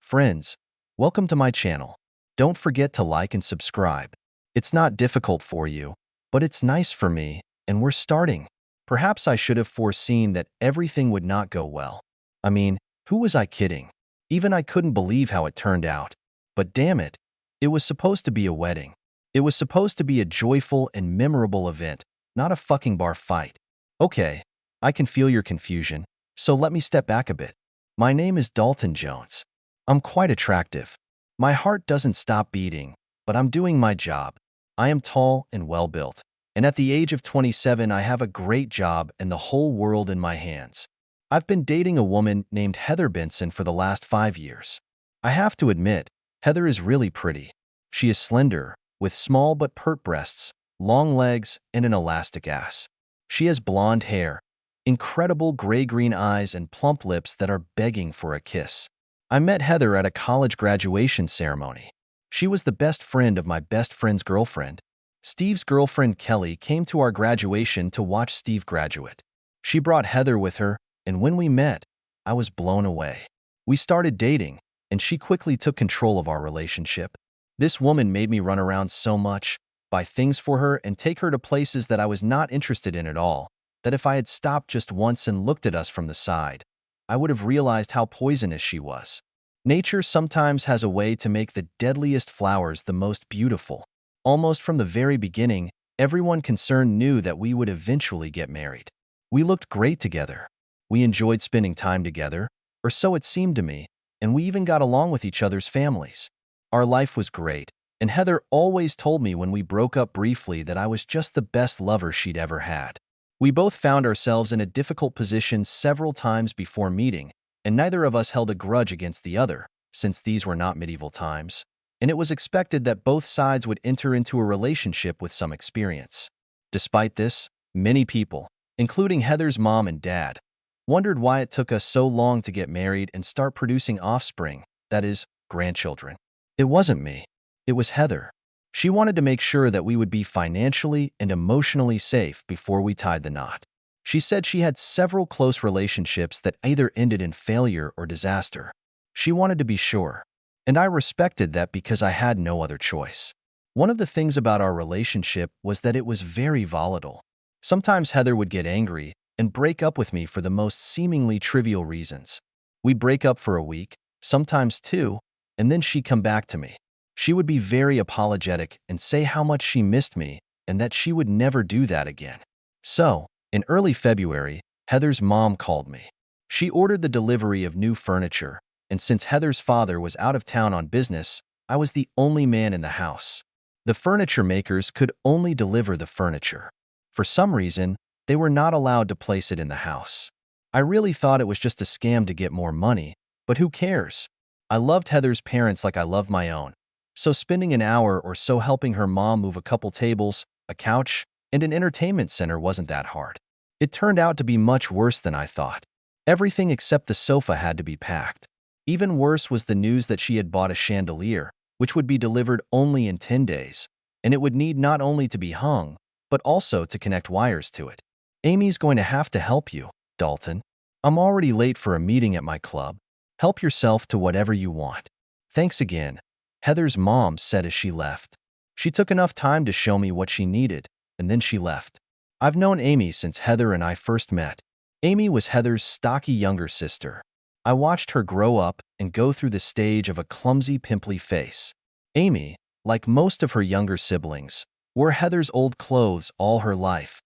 Friends, welcome to my channel. Don't forget to like and subscribe. It's not difficult for you, but it's nice for me, and we're starting. Perhaps I should have foreseen that everything would not go well. I mean, who was I kidding? Even I couldn't believe how it turned out. But damn it, it was supposed to be a wedding. It was supposed to be a joyful and memorable event, not a fucking bar fight. Okay, I can feel your confusion, so let me step back a bit. My name is Dalton Jones. I'm quite attractive. My heart doesn't stop beating, but I'm doing my job. I am tall and well-built, and at the age of 27, I have a great job and the whole world in my hands. I've been dating a woman named Heather Benson for the last 5 years. I have to admit, Heather is really pretty. She is slender, with small but pert breasts, long legs, and an elastic ass. She has blonde hair, incredible gray-green eyes, and plump lips that are begging for a kiss. I met Heather at a college graduation ceremony. She was the best friend of my best friend's girlfriend. Steve's girlfriend Kelly came to our graduation to watch Steve graduate. She brought Heather with her, and when we met, I was blown away. We started dating, and she quickly took control of our relationship. This woman made me run around so much, buy things for her, and take her to places that I was not interested in at all, that if I had stopped just once and looked at us from the side, I would have realized how poisonous she was. Nature sometimes has a way to make the deadliest flowers the most beautiful. Almost from the very beginning, everyone concerned knew that we would eventually get married. We looked great together. We enjoyed spending time together, or so it seemed to me, and we even got along with each other's families. Our life was great, and Heather always told me when we broke up briefly that I was just the best lover she'd ever had. We both found ourselves in a difficult position several times before meeting, and neither of us held a grudge against the other, since these were not medieval times, and it was expected that both sides would enter into a relationship with some experience. Despite this, many people, including Heather's mom and dad, wondered why it took us so long to get married and start producing offspring, that is, grandchildren. It wasn't me. It was Heather. She wanted to make sure that we would be financially and emotionally safe before we tied the knot. She said she had several close relationships that either ended in failure or disaster. She wanted to be sure, and I respected that because I had no other choice. One of the things about our relationship was that it was very volatile. Sometimes Heather would get angry and break up with me for the most seemingly trivial reasons. We'd break up for a week, sometimes 2, and then she'd come back to me. She would be very apologetic and say how much she missed me and that she would never do that again. So, in early February, Heather's mom called me. She ordered the delivery of new furniture, and since Heather's father was out of town on business, I was the only man in the house. The furniture makers could only deliver the furniture. For some reason, they were not allowed to place it in the house. I really thought it was just a scam to get more money, but who cares? I loved Heather's parents like I loved my own. So spending an hour or so helping her mom move a couple tables, a couch, and an entertainment center wasn't that hard. It turned out to be much worse than I thought. Everything except the sofa had to be packed. Even worse was the news that she had bought a chandelier, which would be delivered only in 10 days, and it would need not only to be hung, but also to connect wires to it. Amy's going to have to help you, Dalton. I'm already late for a meeting at my club. Help yourself to whatever you want. Thanks again, Heather's mom said as she left. She took enough time to show me what she needed, and then she left. I've known Amy since Heather and I first met. Amy was Heather's stocky younger sister. I watched her grow up and go through the stage of a clumsy, pimply face. Amy, like most of her younger siblings, wore Heather's old clothes all her life,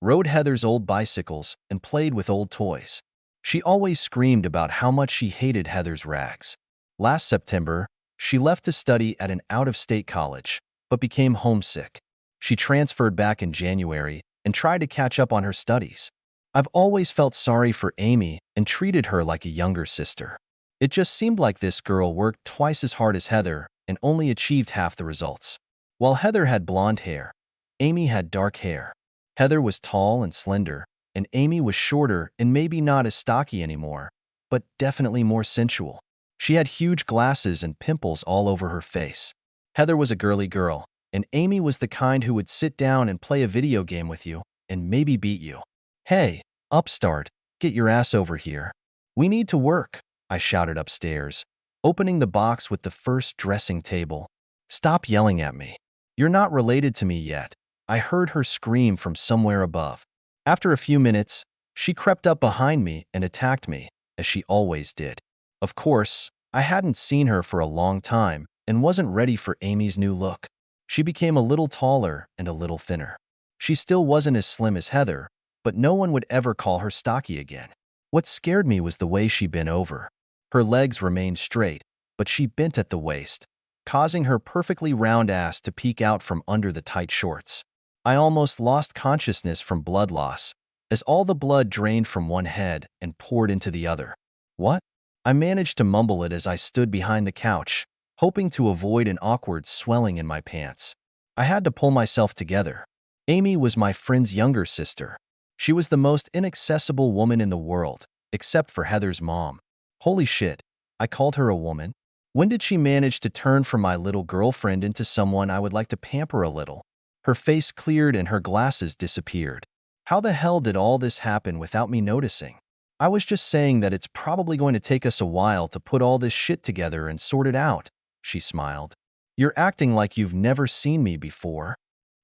rode Heather's old bicycles, and played with old toys. She always screamed about how much she hated Heather's rags. Last September, she left to study at an out-of-state college, but became homesick. She transferred back in January and tried to catch up on her studies. I've always felt sorry for Amy and treated her like a younger sister. It just seemed like this girl worked twice as hard as Heather and only achieved half the results. While Heather had blonde hair, Amy had dark hair. Heather was tall and slender, and Amy was shorter and maybe not as stocky anymore, but definitely more sensual. She had huge glasses and pimples all over her face. Heather was a girly girl, and Amy was the kind who would sit down and play a video game with you and maybe beat you. Hey, upstart, get your ass over here. We need to work, I shouted upstairs, opening the box with the first dressing table. "Stop yelling at me. You're not related to me yet," I heard her scream from somewhere above. After a few minutes, she crept up behind me and attacked me, as she always did. Of course, I hadn't seen her for a long time and wasn't ready for Amy's new look. She became a little taller and a little thinner. She still wasn't as slim as Heather, but no one would ever call her stocky again. What scared me was the way she bent over. Her legs remained straight, but she bent at the waist, causing her perfectly round ass to peek out from under the tight shorts. I almost lost consciousness from blood loss, as all the blood drained from one head and poured into the other. "What?" I managed to mumble it as I stood behind the couch, hoping to avoid an awkward swelling in my pants. I had to pull myself together. Amy was my friend's younger sister. She was the most inaccessible woman in the world, except for Heather's mom. Holy shit, I called her a woman? When did she manage to turn from my little girlfriend into someone I would like to pamper a little? Her face cleared and her glasses disappeared. How the hell did all this happen without me noticing? "I was just saying that it's probably going to take us a while to put all this shit together and sort it out," she smiled. "You're acting like you've never seen me before."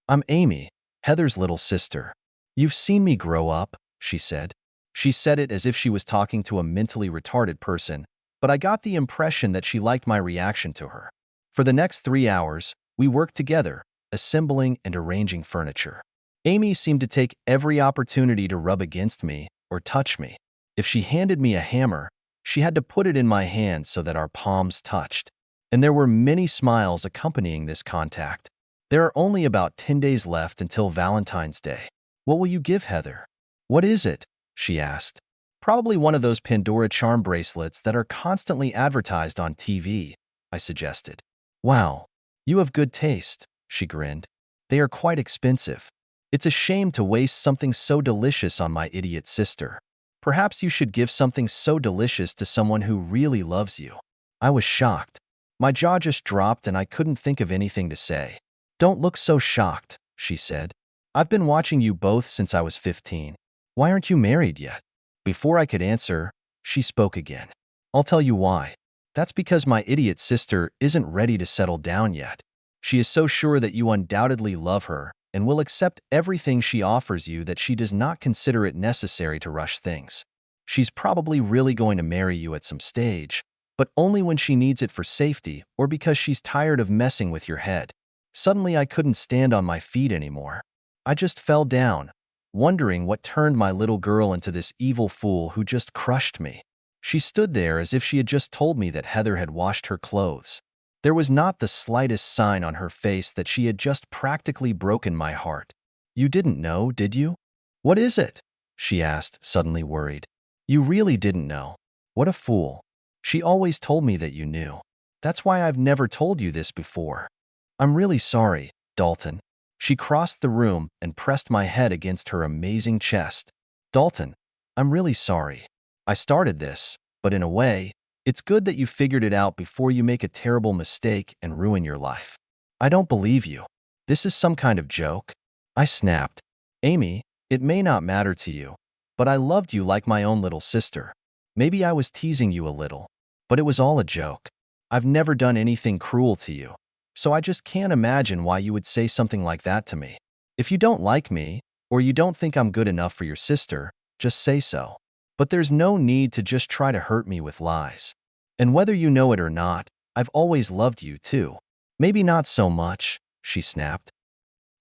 "I'm Amy, Heather's little sister. You've seen me grow up," she said. She said it as if she was talking to a mentally retarded person, but I got the impression that she liked my reaction to her. For the next 3 hours, we worked together, assembling and arranging furniture. Amy seemed to take every opportunity to rub against me or touch me. If she handed me a hammer, she had to put it in my hand so that our palms touched. And there were many smiles accompanying this contact. There are only about 10 days left until Valentine's Day. "What will you give Heather?" "What is it?" she asked. "Probably one of those Pandora charm bracelets that are constantly advertised on TV, I suggested. "Wow, you have good taste," she grinned. "They are quite expensive. It's a shame to waste something so delicious on my idiot sister. Perhaps you should give something so delicious to someone who really loves you." I was shocked. My jaw just dropped and I couldn't think of anything to say. "Don't look so shocked," she said. "I've been watching you both since I was 15. Why aren't you married yet?" Before I could answer, she spoke again. "I'll tell you why. That's because my idiot sister isn't ready to settle down yet. She is so sure that you undoubtedly love her and will accept everything she offers you that she does not consider it necessary to rush things. She's probably really going to marry you at some stage, but only when she needs it for safety or because she's tired of messing with your head." Suddenly, I couldn't stand on my feet anymore. I just fell down, wondering what turned my little girl into this evil fool who just crushed me. She stood there as if she had just told me that Heather had washed her clothes. There was not the slightest sign on her face that she had just practically broken my heart. "You didn't know, did you?" "What is it?" she asked, suddenly worried. "You really didn't know. What a fool. She always told me that you knew. That's why I've never told you this before. I'm really sorry, Dalton." She crossed the room and pressed my head against her amazing chest. "Dalton, I'm really sorry. I started this, but in a way, it's good that you figured it out before you make a terrible mistake and ruin your life." "I don't believe you. This is some kind of joke." I snapped. "Amy, it may not matter to you, but I loved you like my own little sister. Maybe I was teasing you a little, but it was all a joke. I've never done anything cruel to you. So I just can't imagine why you would say something like that to me. If you don't like me, or you don't think I'm good enough for your sister, just say so. But there's no need to just try to hurt me with lies. And whether you know it or not, I've always loved you too." "Maybe not so much," she snapped.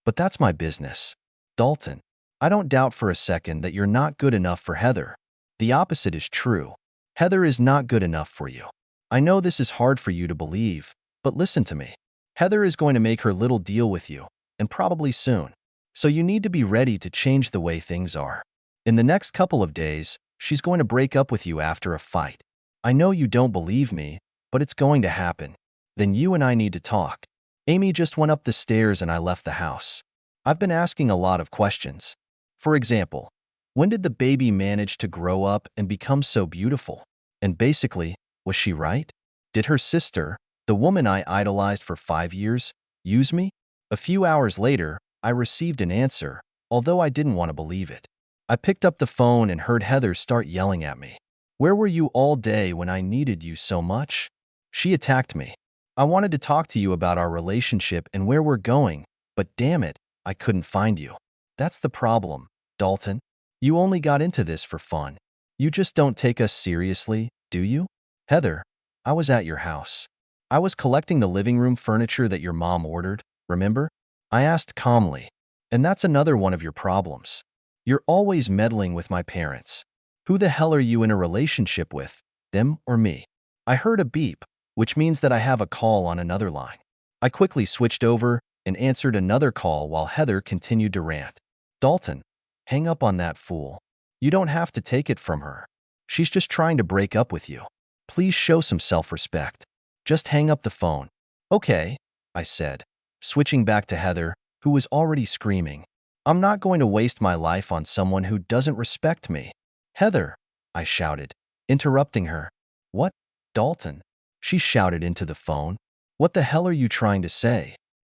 "But that's my business. Dalton, I don't doubt for a second that you're not good enough for Heather. The opposite is true. Heather is not good enough for you. I know this is hard for you to believe, but listen to me. Heather is going to make her little deal with you, and probably soon. So you need to be ready to change the way things are. In the next couple of days, she's going to break up with you after a fight. I know you don't believe me, but it's going to happen. Then you and I need to talk." Amy just went up the stairs and I left the house. I've been asking a lot of questions. For example, when did the baby manage to grow up and become so beautiful? And basically, was she right? Did her sister, the woman I idolized for 5 years, use me? A few hours later, I received an answer, although I didn't want to believe it. I picked up the phone and heard Heather start yelling at me. "Where were you all day when I needed you so much?" She attacked me. I wanted to talk to you about our relationship and where we're going, but damn it, I couldn't find you. That's the problem, Dalton. You only got into this for fun. You just don't take us seriously, do you? Heather, I was at your house. I was collecting the living room furniture that your mom ordered, remember? I asked calmly. And that's another one of your problems. You're always meddling with my parents. Who the hell are you in a relationship with, them or me? I heard a beep, which means that I have a call on another line. I quickly switched over and answered another call while Heather continued to rant. Dalton, hang up on that fool. You don't have to take it from her. She's just trying to break up with you. Please show some self-respect. Just hang up the phone. Okay, I said, switching back to Heather, who was already screaming. I'm not going to waste my life on someone who doesn't respect me. Heather, I shouted, interrupting her. What? Dalton? She shouted into the phone. What the hell are you trying to say?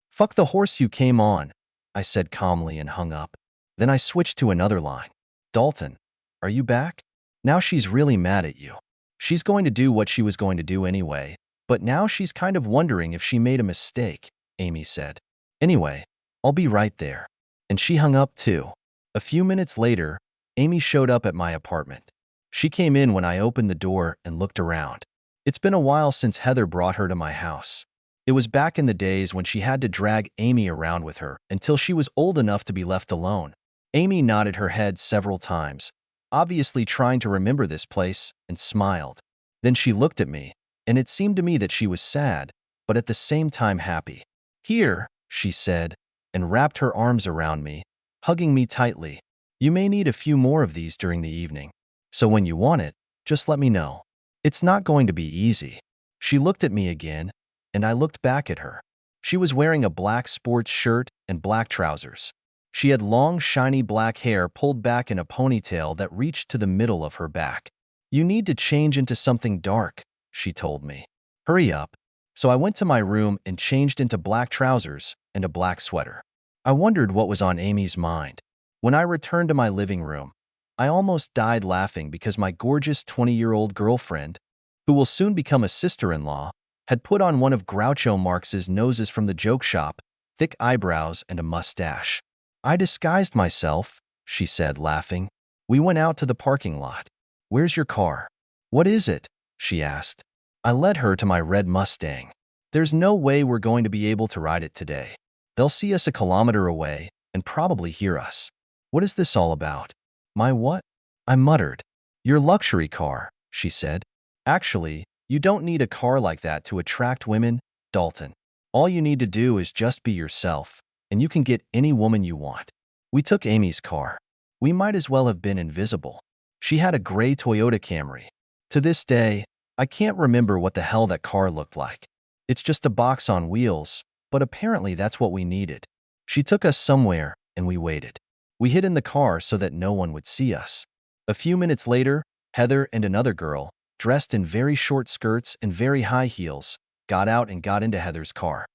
Fuck the horse you came on, I said calmly and hung up. Then I switched to another line. Dalton, are you back? Now she's really mad at you. She's going to do what she was going to do anyway, but now she's kind of wondering if she made a mistake, Amy said. Anyway, I'll be right there. And she hung up too. A few minutes later, Amy showed up at my apartment. She came in when I opened the door and looked around. It's been a while since Heather brought her to my house. It was back in the days when she had to drag Amy around with her until she was old enough to be left alone. Amy nodded her head several times, obviously trying to remember this place, and smiled. Then she looked at me, and it seemed to me that she was sad, but at the same time happy. Here, she said, and wrapped her arms around me, hugging me tightly. You may need a few more of these during the evening. So when you want it, just let me know. It's not going to be easy. She looked at me again, and I looked back at her. She was wearing a black sports shirt and black trousers. She had long, shiny black hair pulled back in a ponytail that reached to the middle of her back. You need to change into something dark, she told me. Hurry up. So I went to my room and changed into black trousers and a black sweater. I wondered what was on Amy's mind. When I returned to my living room, I almost died laughing because my gorgeous 20-year-old girlfriend, who will soon become a sister-in-law, had put on one of Groucho Marx's noses from the joke shop, thick eyebrows and a mustache. I disguised myself, she said, laughing. We went out to the parking lot. Where's your car? What is it? She asked. I led her to my red Mustang. There's no way we're going to be able to ride it today. They'll see us a kilometer away and probably hear us. What is this all about? My what? I muttered. Your luxury car, she said. Actually, you don't need a car like that to attract women, Dalton. All you need to do is just be yourself, and you can get any woman you want. We took Amy's car. We might as well have been invisible. She had a gray Toyota Camry. To this day, I can't remember what the hell that car looked like. It's just a box on wheels, but apparently that's what we needed. She took us somewhere, and we waited. We hid in the car so that no one would see us. A few minutes later, Heather and another girl, dressed in very short skirts and very high heels, got out and got into Heather's car.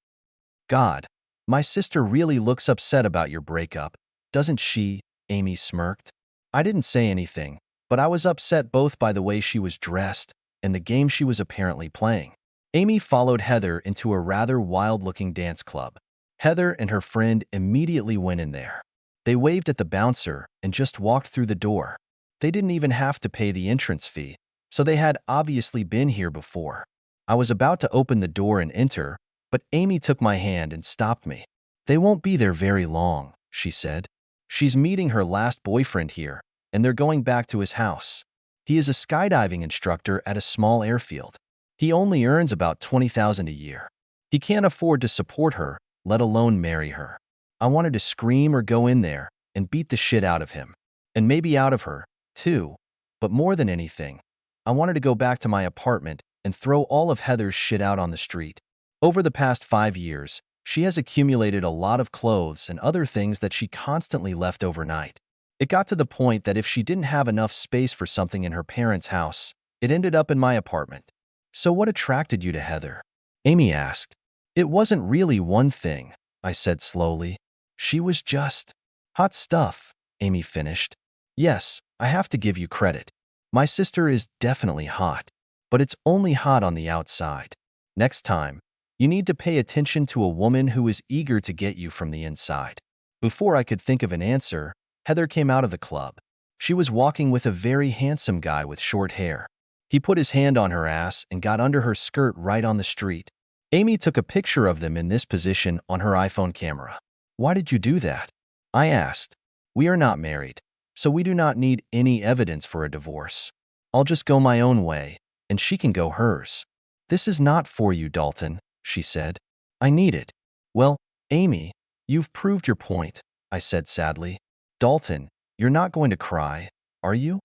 God, my sister really looks upset about your breakup, doesn't she? Amy smirked. I didn't say anything, but I was upset both by the way she was dressed and the game she was apparently playing. Amy followed Heather into a rather wild-looking dance club. Heather and her friend immediately went in there. They waved at the bouncer and just walked through the door. They didn't even have to pay the entrance fee, so they had obviously been here before. I was about to open the door and enter, but Amy took my hand and stopped me. They won't be there very long, she said. She's meeting her last boyfriend here, and they're going back to his house. He is a skydiving instructor at a small airfield. He only earns about $20,000 a year. He can't afford to support her, let alone marry her. I wanted to scream or go in there and beat the shit out of him. And maybe out of her, too. But more than anything, I wanted to go back to my apartment and throw all of Heather's shit out on the street. Over the past 5 years, she has accumulated a lot of clothes and other things that she constantly left overnight. It got to the point that if she didn't have enough space for something in her parents' house, it ended up in my apartment. So what attracted you to Heather? Amy asked. It wasn't really one thing, I said slowly. She was just hot stuff, Amy finished. Yes, I have to give you credit. My sister is definitely hot, but it's only hot on the outside. Next time, you need to pay attention to a woman who is eager to get you from the inside. Before I could think of an answer, Heather came out of the club. She was walking with a very handsome guy with short hair. He put his hand on her ass and got under her skirt right on the street. Amy took a picture of them in this position on her iPhone camera. Why did you do that? I asked. We are not married, so we do not need any evidence for a divorce. I'll just go my own way, and she can go hers. This is not for you, Dalton, she said. I need it. Well, Amy, you've proved your point, I said sadly. Dalton, you're not going to cry, are you?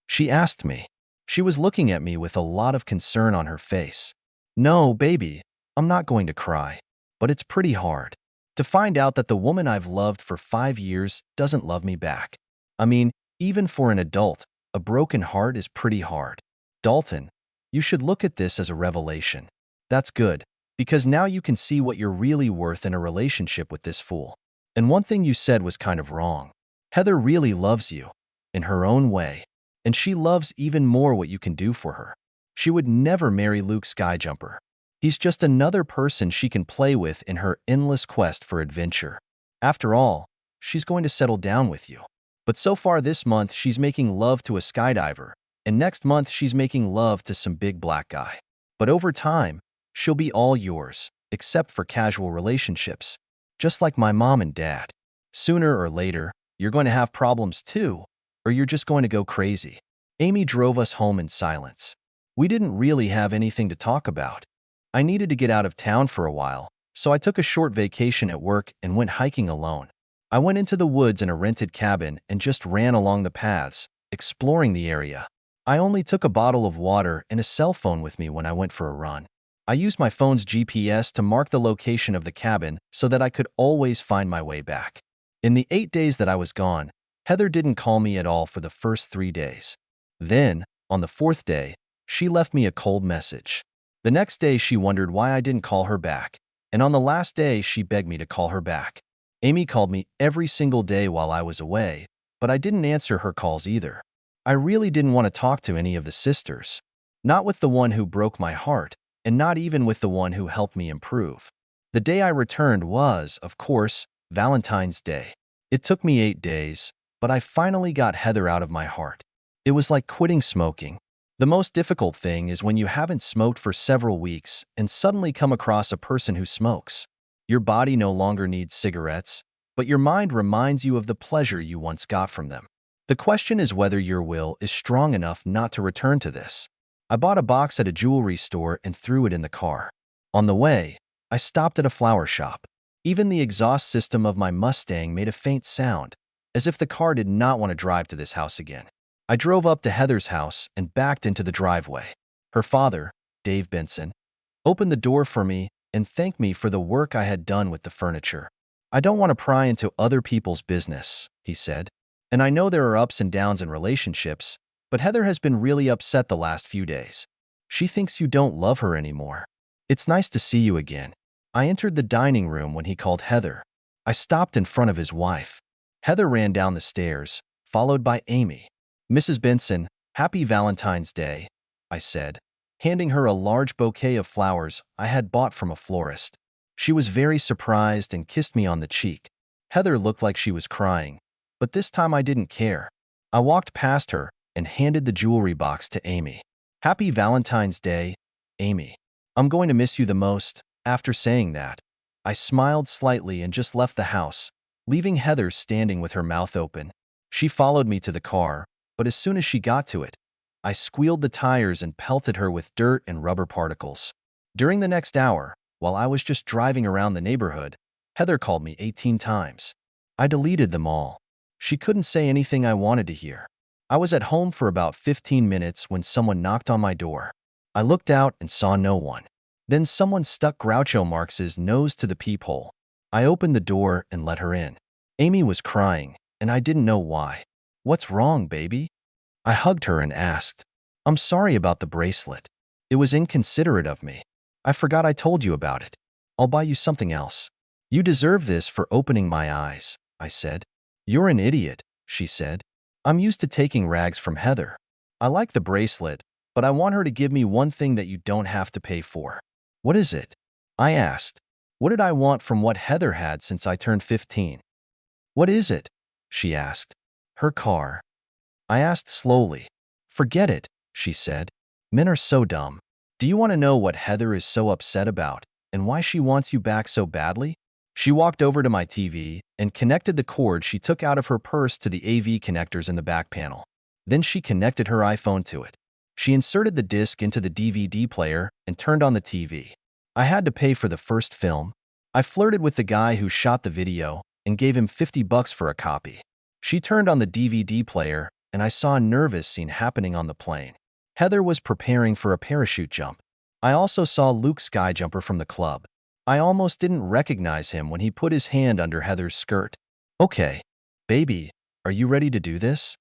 She asked me. She was looking at me with a lot of concern on her face. No, baby, I'm not going to cry, but it's pretty hard to find out that the woman I've loved for 5 years doesn't love me back. I mean, even for an adult, a broken heart is pretty hard. Dalton, you should look at this as a revelation. That's good, because now you can see what you're really worth in a relationship with this fool. And one thing you said was kind of wrong. Heather really loves you, in her own way, and she loves even more what you can do for her. She would never marry Luke Skyjumper. He's just another person she can play with in her endless quest for adventure. After all, she's going to settle down with you. But so far this month, she's making love to a skydiver, and next month she's making love to some big black guy. But over time, she'll be all yours, except for casual relationships, just like my mom and dad. Sooner or later, you're going to have problems too, or you're just going to go crazy. Amy drove us home in silence. We didn't really have anything to talk about. I needed to get out of town for a while, so I took a short vacation at work and went hiking alone. I went into the woods in a rented cabin and just ran along the paths, exploring the area. I only took a bottle of water and a cell phone with me when I went for a run. I used my phone's GPS to mark the location of the cabin so that I could always find my way back. In the 8 days that I was gone, Heather didn't call me at all for the first 3 days. Then, on the 4th day, she left me a cold message. The next day, she wondered why I didn't call her back, and on the last day, she begged me to call her back. Amy called me every single day while I was away, but I didn't answer her calls either. I really didn't want to talk to any of the sisters. Not with the one who broke my heart, and not even with the one who helped me improve. The day I returned was, of course, Valentine's Day. It took me 8 days, but I finally got Heather out of my heart. It was like quitting smoking. The most difficult thing is when you haven't smoked for several weeks and suddenly come across a person who smokes. Your body no longer needs cigarettes, but your mind reminds you of the pleasure you once got from them. The question is whether your will is strong enough not to return to this. I bought a box at a jewelry store and threw it in the car. On the way, I stopped at a flower shop. Even the exhaust system of my Mustang made a faint sound, as if the car did not want to drive to this house again. I drove up to Heather's house and backed into the driveway. Her father, Dave Benson, opened the door for me and thanked me for the work I had done with the furniture. I don't want to pry into other people's business, he said. And I know there are ups and downs in relationships, but Heather has been really upset the last few days. She thinks you don't love her anymore. It's nice to see you again. I entered the dining room when he called Heather. I stopped in front of his wife. Heather ran down the stairs, followed by Amy. Mrs. Benson, happy Valentine's Day, I said, handing her a large bouquet of flowers I had bought from a florist. She was very surprised and kissed me on the cheek. Heather looked like she was crying, but this time I didn't care. I walked past her and handed the jewelry box to Amy. Happy Valentine's Day, Amy. I'm going to miss you the most. After saying that, I smiled slightly and just left the house, leaving Heather standing with her mouth open. She followed me to the car, but as soon as she got to it, I squealed the tires and pelted her with dirt and rubber particles. During the next hour, while I was just driving around the neighborhood, Heather called me 18 times. I deleted them all. She couldn't say anything I wanted to hear. I was at home for about 15 minutes when someone knocked on my door. I looked out and saw no one. Then someone stuck Groucho Marx's nose to the peephole. I opened the door and let her in. Amy was crying, and I didn't know why. What's wrong, baby? I hugged her and asked. I'm sorry about the bracelet. It was inconsiderate of me. I forgot I told you about it. I'll buy you something else. You deserve this for opening my eyes, I said. You're an idiot, she said. I'm used to taking rags from Heather. I like the bracelet, but I want her to give me one thing that you don't have to pay for. What is it? I asked. What did I want from what Heather had since I turned 15? What is it? She asked. Her car. I asked slowly. Forget it, she said. Men are so dumb. Do you want to know what Heather is so upset about and why she wants you back so badly? She walked over to my TV and connected the cord she took out of her purse to the AV connectors in the back panel. Then she connected her iPhone to it. She inserted the disc into the DVD player and turned on the TV. I had to pay for the first film. I flirted with the guy who shot the video and gave him $50 for a copy. She turned on the DVD player and I saw a nervous scene happening on the plane. Heather was preparing for a parachute jump. I also saw Luke Skyjumper from the club. I almost didn't recognize him when he put his hand under Heather's skirt. Okay, baby, are you ready to do this?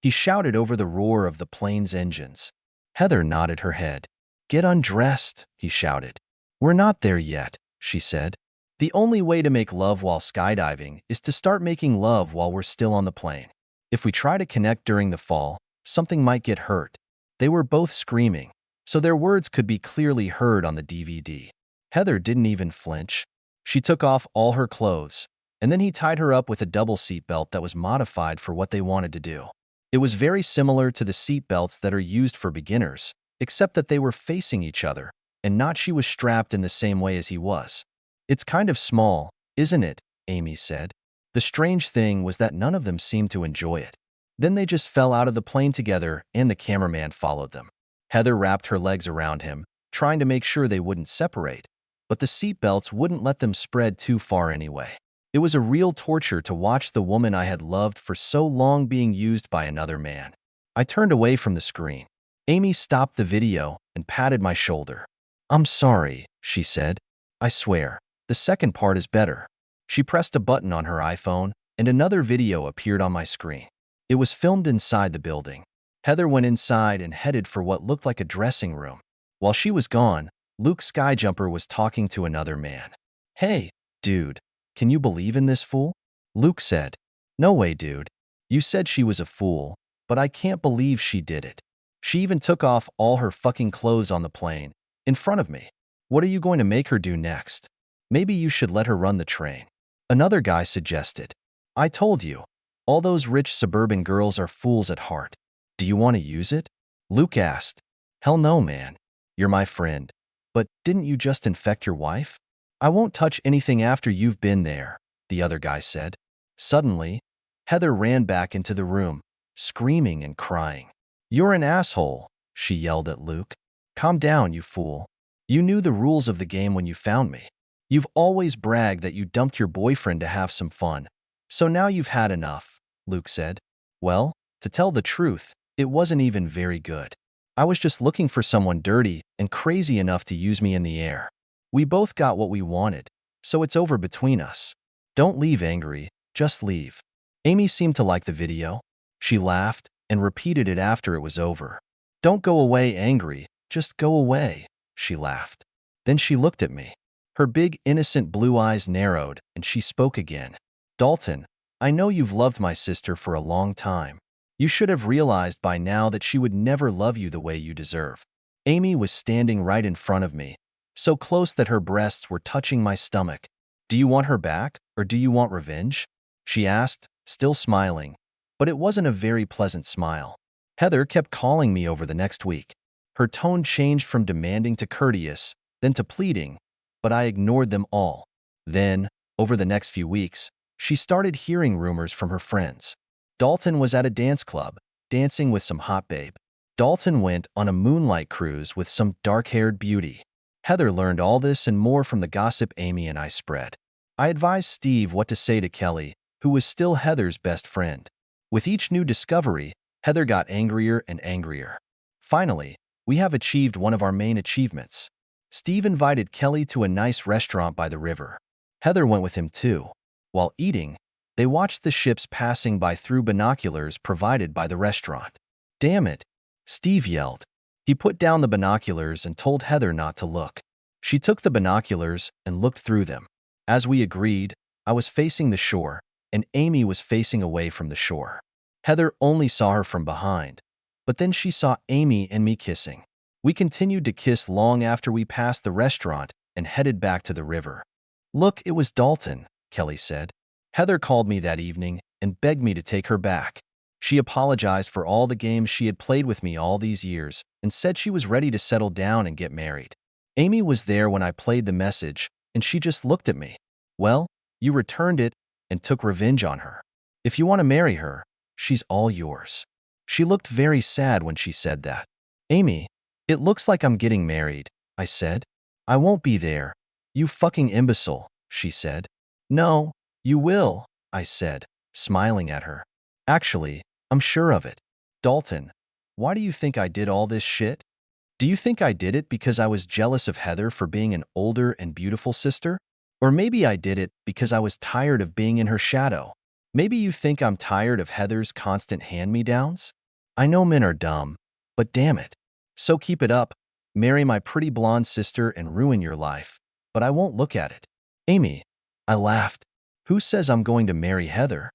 He shouted over the roar of the plane's engines. Heather nodded her head. Get undressed, he shouted. We're not there yet, she said. The only way to make love while skydiving is to start making love while we're still on the plane. If we try to connect during the fall, something might get hurt. They were both screaming, so their words could be clearly heard on the DVD. Heather didn't even flinch. She took off all her clothes, and then he tied her up with a double seat belt that was modified for what they wanted to do. It was very similar to the seat belts that are used for beginners, except that they were facing each other, and not she was strapped in the same way as he was. It's kind of small, isn't it? Amy said. The strange thing was that none of them seemed to enjoy it. Then they just fell out of the plane together and the cameraman followed them. Heather wrapped her legs around him, trying to make sure they wouldn't separate, but the seat belts wouldn't let them spread too far anyway. It was a real torture to watch the woman I had loved for so long being used by another man. I turned away from the screen. Amy stopped the video and patted my shoulder. I'm sorry, she said. I swear, the second part is better. She pressed a button on her iPhone, and another video appeared on my screen. It was filmed inside the building. Heather went inside and headed for what looked like a dressing room. While she was gone, Luke Skyjumper was talking to another man. Hey, dude, can you believe in this fool? Luke said. No way, dude. You said she was a fool, but I can't believe she did it. She even took off all her fucking clothes on the plane, in front of me. What are you going to make her do next? Maybe you should let her run the train. Another guy suggested. I told you, all those rich suburban girls are fools at heart. Do you want to use it? Luke asked. Hell no, man. You're my friend. But didn't you just infect your wife? I won't touch anything after you've been there, the other guy said. Suddenly, Heather ran back into the room, screaming and crying. You're an asshole, she yelled at Luke. Calm down, you fool. You knew the rules of the game when you found me. You've always bragged that you dumped your boyfriend to have some fun. So now you've had enough, Luke said. Well, to tell the truth, it wasn't even very good. I was just looking for someone dirty and crazy enough to use me in the air. We both got what we wanted, so it's over between us. Don't leave angry, just leave. Amy seemed to like the video. She laughed and repeated it after it was over. Don't go away angry, just go away, she laughed. Then she looked at me. Her big, innocent blue eyes narrowed, and she spoke again. Dalton, I know you've loved my sister for a long time. You should have realized by now that she would never love you the way you deserve. Amy was standing right in front of me, so close that her breasts were touching my stomach. Do you want her back, or do you want revenge? She asked, still smiling, but it wasn't a very pleasant smile. Heather kept calling me over the next week. Her tone changed from demanding to courteous, then to pleading, but I ignored them all. Then, over the next few weeks, she started hearing rumors from her friends. Dalton was at a dance club, dancing with some hot babe. Dalton went on a moonlight cruise with some dark-haired beauty. Heather learned all this and more from the gossip Amy and I spread. I advised Steve what to say to Kelly, who was still Heather's best friend. With each new discovery, Heather got angrier and angrier. Finally, we have achieved one of our main achievements. Steve invited Kelly to a nice restaurant by the river. Heather went with him too. While eating, they watched the ships passing by through binoculars provided by the restaurant. Damn it, Steve yelled. He put down the binoculars and told Heather not to look. She took the binoculars and looked through them. As we agreed, I was facing the shore, and Amy was facing away from the shore. Heather only saw her from behind, but then she saw Amy and me kissing. We continued to kiss long after we passed the restaurant and headed back to the river. Look, it was Dalton, Kelly said. Heather called me that evening and begged me to take her back. She apologized for all the games she had played with me all these years and said she was ready to settle down and get married. Amy was there when I played the message, and she just looked at me. Well, you returned it and took revenge on her. If you want to marry her, she's all yours. She looked very sad when she said that. Amy, it looks like I'm getting married, I said. I won't be there. You fucking imbecile, she said. No, you will, I said, smiling at her. Actually, I'm sure of it. Dalton, why do you think I did all this shit? Do you think I did it because I was jealous of Heather for being an older and beautiful sister? Or maybe I did it because I was tired of being in her shadow. Maybe you think I'm tired of Heather's constant hand-me-downs? I know men are dumb, but damn it. So keep it up, marry my pretty blonde sister and ruin your life, but I won't look at it. Amy, I laughed. Who says I'm going to marry Heather?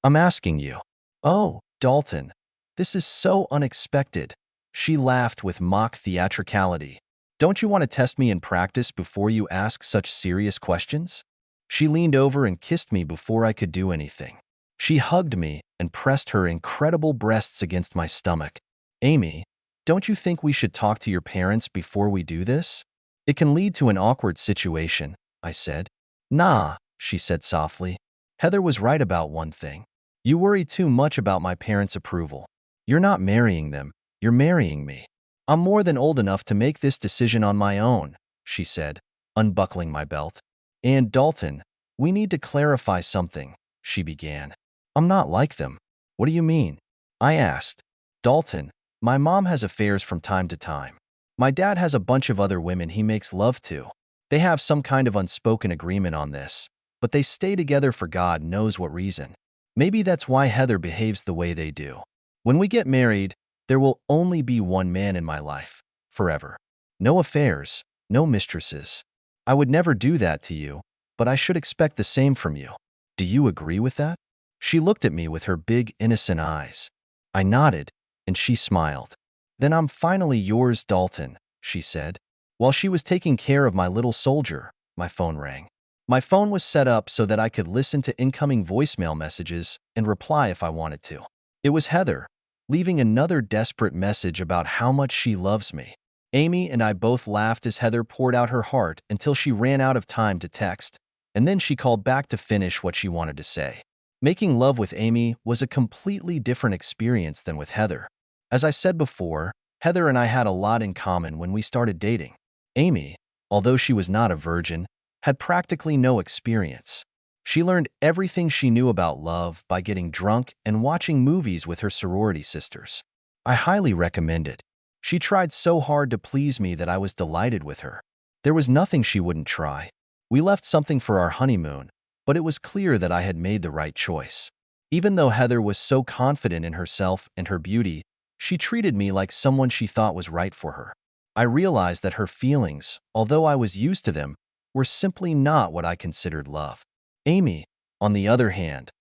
I'm asking you. Oh, Dalton, this is so unexpected. She laughed with mock theatricality. Don't you want to test me in practice before you ask such serious questions? She leaned over and kissed me before I could do anything. She hugged me and pressed her incredible breasts against my stomach. Amy, don't you think we should talk to your parents before we do this? It can lead to an awkward situation, I said. Nah, she said softly. Heather was right about one thing. You worry too much about my parents' approval. You're not marrying them, you're marrying me. I'm more than old enough to make this decision on my own, she said, unbuckling my belt. And Dalton, we need to clarify something, she began. I'm not like them. What do you mean? I asked. Dalton, my mom has affairs from time to time. My dad has a bunch of other women he makes love to. They have some kind of unspoken agreement on this, but they stay together for God knows what reason. Maybe that's why Heather behaves the way they do. When we get married, there will only be one man in my life, forever. No affairs, no mistresses. I would never do that to you, but I should expect the same from you. Do you agree with that? She looked at me with her big, innocent eyes. I nodded, and she smiled. Then I'm finally yours, Dalton, she said. While she was taking care of my little soldier, my phone rang. My phone was set up so that I could listen to incoming voicemail messages and reply if I wanted to. It was Heather, leaving another desperate message about how much she loves me. Amy and I both laughed as Heather poured out her heart until she ran out of time to text, and then she called back to finish what she wanted to say. Making love with Amy was a completely different experience than with Heather. As I said before, Heather and I had a lot in common when we started dating. Amy, although she was not a virgin, had practically no experience. She learned everything she knew about love by getting drunk and watching movies with her sorority sisters. I highly recommend it. She tried so hard to please me that I was delighted with her. There was nothing she wouldn't try. We left something for our honeymoon, but it was clear that I had made the right choice. Even though Heather was so confident in herself and her beauty, she treated me like someone she thought was right for her. I realized that her feelings, although I was used to them, were simply not what I considered love. Amy, on the other hand,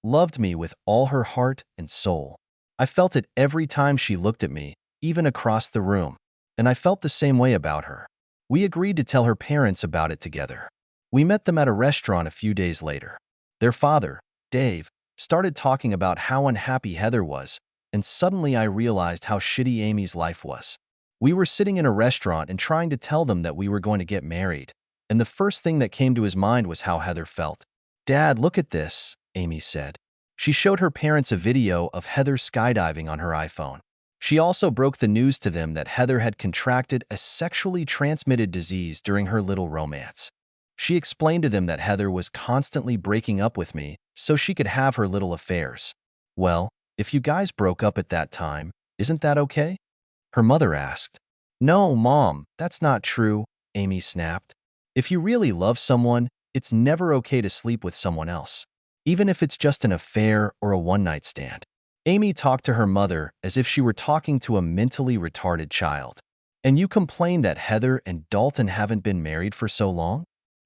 loved me with all her heart and soul. I felt it every time she looked at me, even across the room, and I felt the same way about her. We agreed to tell her parents about it together. We met them at a restaurant a few days later. Their father, Dave, started talking about how unhappy Heather was, and suddenly I realized how shitty Amy's life was. We were sitting in a restaurant and trying to tell them that we were going to get married, and the first thing that came to his mind was how Heather felt. Dad, look at this, Amy said. She showed her parents a video of Heather skydiving on her iPhone. She also broke the news to them that Heather had contracted a sexually transmitted disease during her little romance. She explained to them that Heather was constantly breaking up with me so she could have her little affairs. Well, if you guys broke up at that time, isn't that okay? Her mother asked. No, Mom, that's not true, Amy snapped. If you really love someone, it's never okay to sleep with someone else, even if it's just an affair or a one-night stand. Amy talked to her mother as if she were talking to a mentally retarded child. And you complain that Heather and Dalton haven't been married for so long?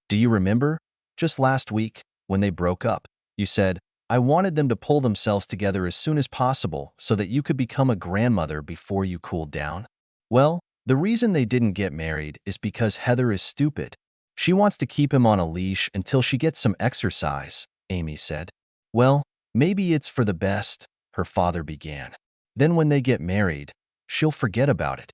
Do you remember? Just last week, when they broke up, you said, I wanted them to pull themselves together as soon as possible so that you could become a grandmother before you cooled down. Well, The reason they didn't get married is because Heather is stupid. She wants to keep him on a leash until she gets some exercise, Amy said. Well, maybe it's for the best, her father began. Then when they get married, she'll forget about it.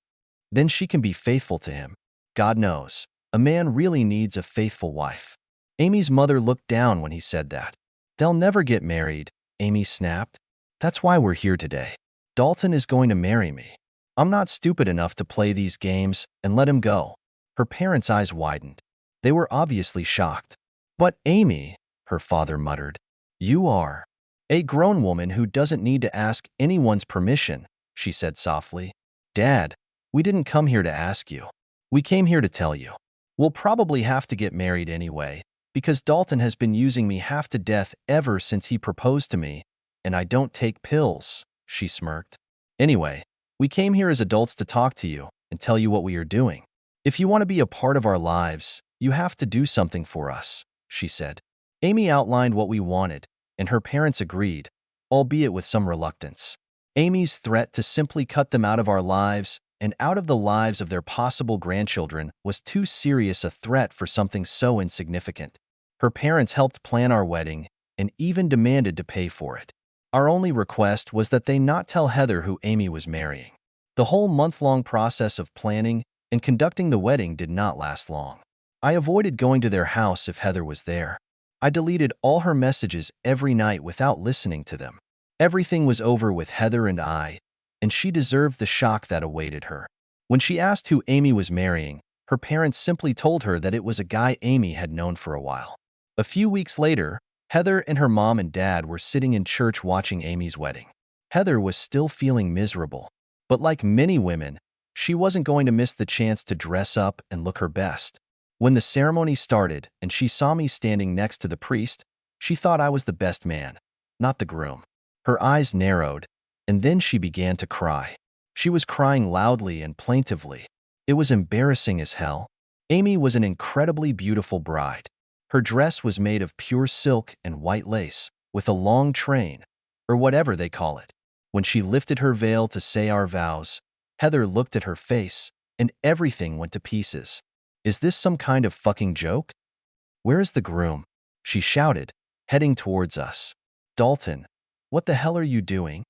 Then she can be faithful to him. God knows, a man really needs a faithful wife. Amy's mother looked down when he said that. They'll never get married, Amy snapped. That's why we're here today. Dalton is going to marry me. I'm not stupid enough to play these games and let him go. Her parents' eyes widened. They were obviously shocked. But Amy, her father muttered, you are a grown woman who doesn't need to ask anyone's permission, she said softly. Dad, we didn't come here to ask you. We came here to tell you. We'll probably have to get married anyway, because Dalton has been using me half to death ever since he proposed to me, and I don't take pills, she smirked. Anyway, we came here as adults to talk to you and tell you what we are doing. If you want to be a part of our lives, you have to do something for us, she said. Amy outlined what we wanted, and her parents agreed, albeit with some reluctance. Amy's threat to simply cut them out of our lives and out of the lives of their possible grandchildren was too serious a threat for something so insignificant. Her parents helped plan our wedding and even demanded to pay for it. Our only request was that they not tell Heather who Amy was marrying. The whole month-long process of planning and conducting the wedding did not last long. I avoided going to their house if Heather was there. I deleted all her messages every night without listening to them. Everything was over with Heather and I, and she deserved the shock that awaited her. When she asked who Amy was marrying, her parents simply told her that it was a guy Amy had known for a while. A few weeks later, Heather and her mom and dad were sitting in church watching Amy's wedding. Heather was still feeling miserable, but like many women, she wasn't going to miss the chance to dress up and look her best. When the ceremony started and she saw me standing next to the priest, she thought I was the best man, not the groom. Her eyes narrowed, and then she began to cry. She was crying loudly and plaintively. It was embarrassing as hell. Amy was an incredibly beautiful bride. Her dress was made of pure silk and white lace, with a long train, or whatever they call it. When she lifted her veil to say our vows, Heather looked at her face, and everything went to pieces. Is this some kind of fucking joke? Where is the groom? She shouted, heading towards us. Dalton, what the hell are you doing?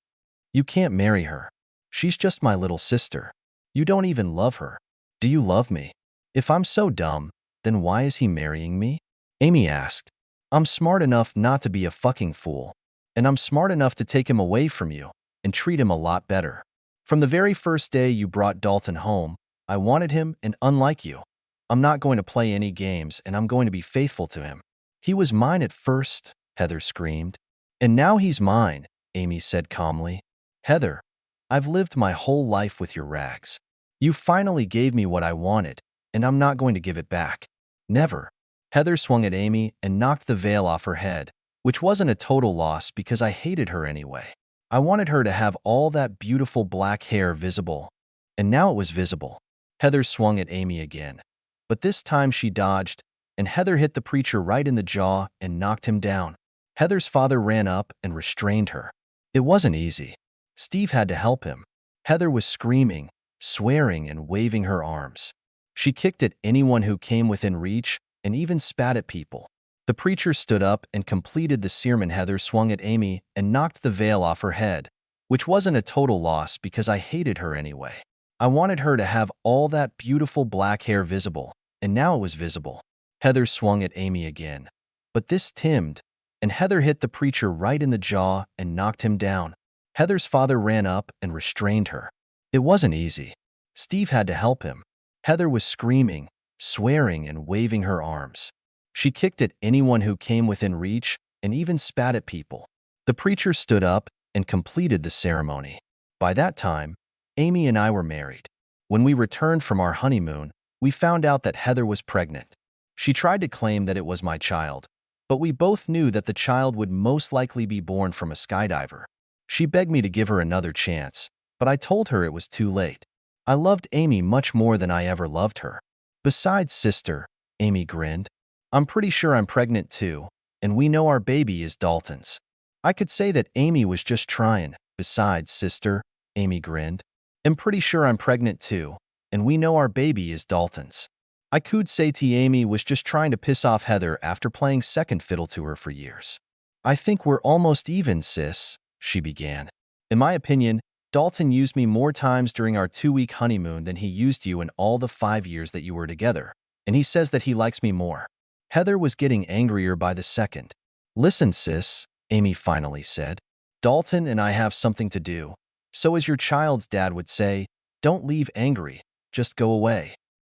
You can't marry her. She's just my little sister. You don't even love her. Do you love me? If I'm so dumb, then why is he marrying me? Amy asked. I'm smart enough not to be a fucking fool, and I'm smart enough to take him away from you and treat him a lot better. From the very first day you brought Dalton home, I wanted him, and unlike you, I'm not going to play any games and I'm going to be faithful to him. He was mine at first, Heather screamed. And now he's mine, Amy said calmly. Heather, I've lived my whole life with your rags. You finally gave me what I wanted, and I'm not going to give it back. Never. Heather swung at Amy and knocked the veil off her head, which wasn't a total loss because I hated her anyway. I wanted her to have all that beautiful black hair visible, and now it was visible. Heather swung at Amy again, but this time she dodged, and Heather hit the preacher right in the jaw and knocked him down. Heather's father ran up and restrained her. It wasn't easy. Steve had to help him. Heather was screaming, swearing, and waving her arms. She kicked at anyone who came within reach and even spat at people. The preacher stood up and completed the sermon. Heather swung at Amy and knocked the veil off her head, which wasn't a total loss because I hated her anyway. I wanted her to have all that beautiful black hair visible, and now it was visible. Heather swung at Amy again, but this timed, and Heather hit the preacher right in the jaw and knocked him down. Heather's father ran up and restrained her. It wasn't easy. Steve had to help him. Heather was screaming, swearing, and waving her arms. She kicked at anyone who came within reach and even spat at people. The preacher stood up and completed the ceremony. By that time, Amy and I were married. When we returned from our honeymoon, we found out that Heather was pregnant. She tried to claim that it was my child, but we both knew that the child would most likely be born from a skydiver. She begged me to give her another chance, but I told her it was too late. I loved Amy much more than I ever loved her. Besides, sister, Amy grinned, I'm pretty sure I'm pregnant too, and we know our baby is Dalton's. I could say that Amy was just trying. Besides, sister, Amy grinned, I'm pretty sure I'm pregnant too, and we know our baby is Dalton's. I could say Amy was just trying to piss off Heather after playing second fiddle to her for years. I think we're almost even, sis, she began. In my opinion, Dalton used me more times during our 2-week honeymoon than he used you in all the 5 years that you were together, and he says that he likes me more. Heather was getting angrier by the second. Listen, sis, Amy finally said. Dalton and I have something to do. So as your child's dad would say, don't leave angry, just go away.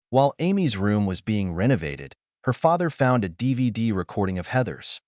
While Amy's room was being renovated, her father found a DVD recording of Heather's.